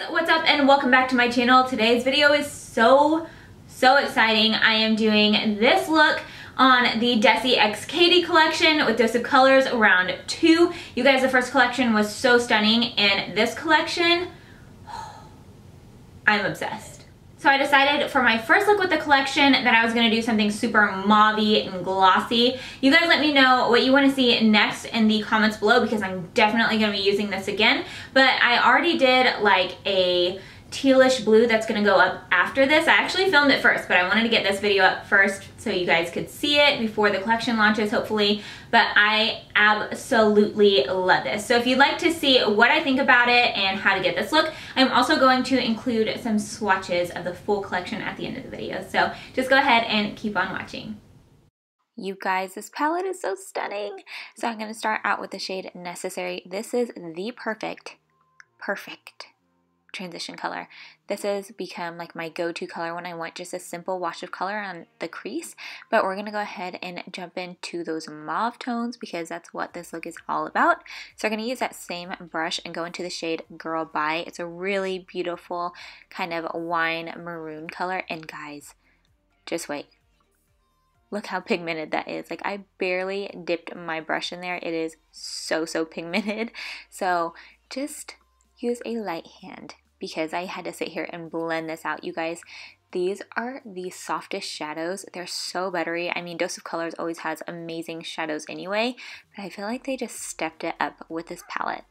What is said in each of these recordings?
what's up and welcome back to my channel. Today's video is so exciting. I am doing this look on the Desi x Katy collection with Dose of Colors round 2. You guys, the first collection was so stunning, and this collection, I'm obsessed. So I decided for my first look with the collection that I was going to do something super mauve-y and glossy. You guys let me know what you want to see next in the comments below because I'm definitely going to be using this again. But I already did like a tealish blue that's going to go up after this. I actually filmed it first, but I wanted to get this video up first so you guys could see it before the collection launches, hopefully. But I absolutely love this. So if you'd like to see what I think about it and how to get this look, I'm also going to include some swatches of the full collection at the end of the video. So just go ahead and keep on watching. You guys, this palette is so stunning. So I'm going to start out with the shade Necessary. This is the perfect transition color. This has become like my go-to color when I want just a simple wash of color on the crease, but we're gonna go ahead and jump into those mauve tones because that's what this look is all about. So we're gonna use that same brush and go into the shade Girl Bye. It's a really beautiful kind of wine maroon color, and guys, just wait. Look how pigmented that is. Like, I barely dipped my brush in there. It is so pigmented. So just use a light hand because I had to sit here and blend this out. You guys, these are the softest shadows. They're so buttery. I mean, Dose of Colors always has amazing shadows anyway, but I feel like they just stepped it up with this palette.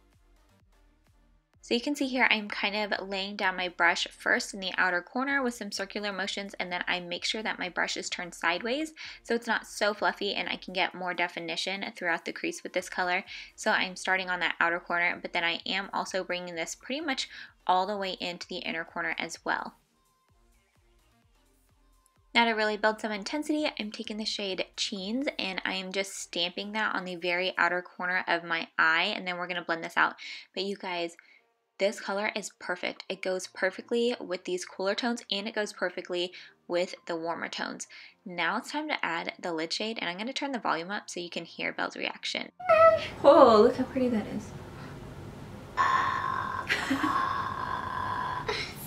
So you can see here I'm kind of laying down my brush first in the outer corner with some circular motions, and then I make sure that my brush is turned sideways so it's not so fluffy and I can get more definition throughout the crease with this color. So I'm starting on that outer corner, but then I am also bringing this pretty much all the way into the inner corner as well. Now to really build some intensity, I'm taking the shade Cheens and I am just stamping that on the very outer corner of my eye, and then we're going to blend this out. But you guys, this color is perfect. It goes perfectly with these cooler tones and it goes perfectly with the warmer tones. Now it's time to add the lid shade, and I'm going to turn the volume up so you can hear Belle's reaction. Oh, look how pretty that is.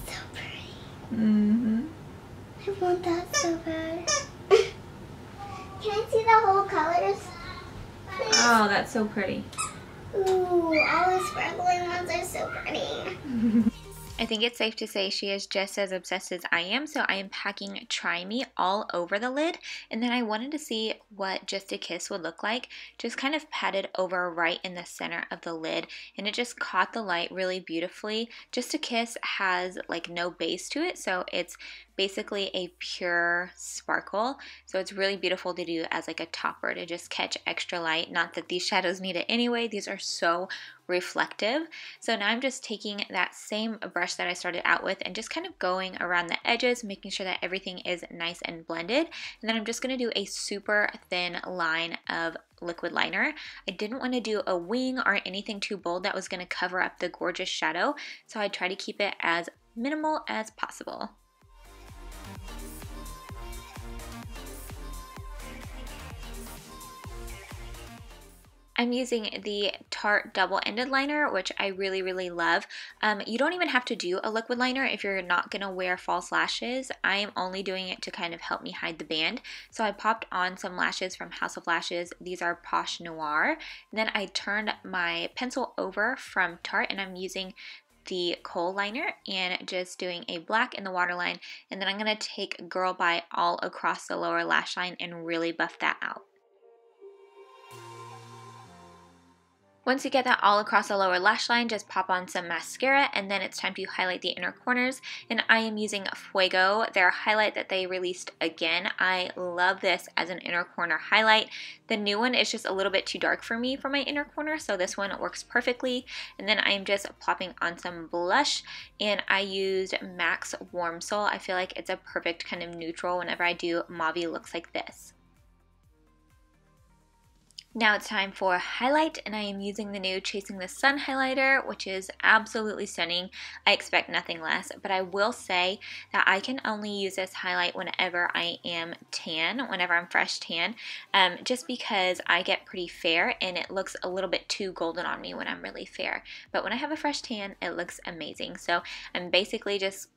So pretty. Mm-hmm. I want that so bad. Can I see the whole colors? Please? Oh, that's so pretty. Ooh, all the sparkling ones are so pretty. I think it's safe to say she is just as obsessed as I am, so I am packing Try Me all over the lid, and then I wanted to see what Just a Kiss would look like. Just kind of patted over right in the center of the lid, and it just caught the light really beautifully. Just a Kiss has like no base to it, so it's basically a pure sparkle, so it's really beautiful to do as like a topper to just catch extra light. Not that these shadows need it anyway, these are so reflective. So now I'm just taking that same brush that I started out with and just kind of going around the edges, making sure that everything is nice and blended, and then I'm just going to do a super thin line of liquid liner. I didn't want to do a wing or anything too bold that was going to cover up the gorgeous shadow, so I try to keep it as minimal as possible. I'm using the Tarte double-ended liner, which I really love. You don't even have to do a liquid liner if you're not going to wear false lashes. I am only doing it to kind of help me hide the band. So I popped on some lashes from House of Lashes. These are Posh Noir. And then I turned my pencil over from Tarte, and I'm using the kohl liner and just doing a black in the waterline. And then I'm going to take Girl Bye all across the lower lash line and really buff that out. Once you get that all across the lower lash line, just pop on some mascara, and then it's time to highlight the inner corners. And I am using Feugo, their highlight that they released again. I love this as an inner corner highlight. The new one is just a little bit too dark for me for my inner corner, so this one works perfectly. And then I'm just plopping on some blush, and I used MAC's Warm Soul. I feel like it's a perfect kind of neutral whenever I do mauve looks like this. Now it's time for highlight, and I am using the new Chasing the Sun highlighter, which is absolutely stunning. I expect nothing less, but I will say that I can only use this highlight whenever I am tan, whenever I'm fresh tan, just because I get pretty fair and it looks a little bit too golden on me when I'm really fair. But when I have a fresh tan, it looks amazing. So I'm basically just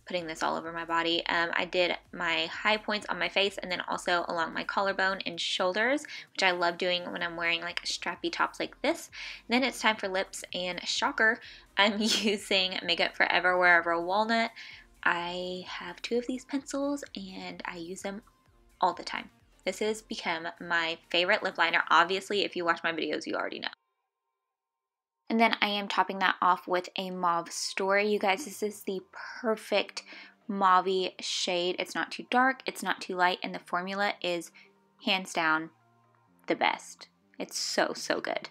putting this all over my body. I did my high points on my face and then also along my collarbone and shoulders, which I love doing when I'm wearing like strappy tops like this. Then it's time for lips, and shocker, I'm using Makeup Forever Wherever Walnut. I have 2 of these pencils and I use them all the time. This has become my favorite lip liner. Obviously, if you watch my videos, you already know. And then I am topping that off with a Mauve Story. You guys, this is the perfect mauve shade. It's not too dark, it's not too light, and the formula is hands down the best. It's so, so good.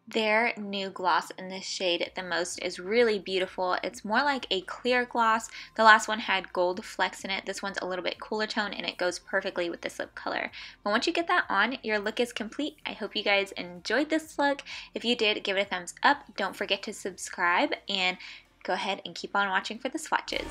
Their new gloss in this shade, The Most, is really beautiful. It's more like a clear gloss. The last one had gold flecks in it. This one's a little bit cooler tone and it goes perfectly with this lip color. But once you get that on, your look is complete. I hope you guys enjoyed this look. If you did, give it a thumbs up. Don't forget to subscribe and go ahead and keep on watching for the swatches.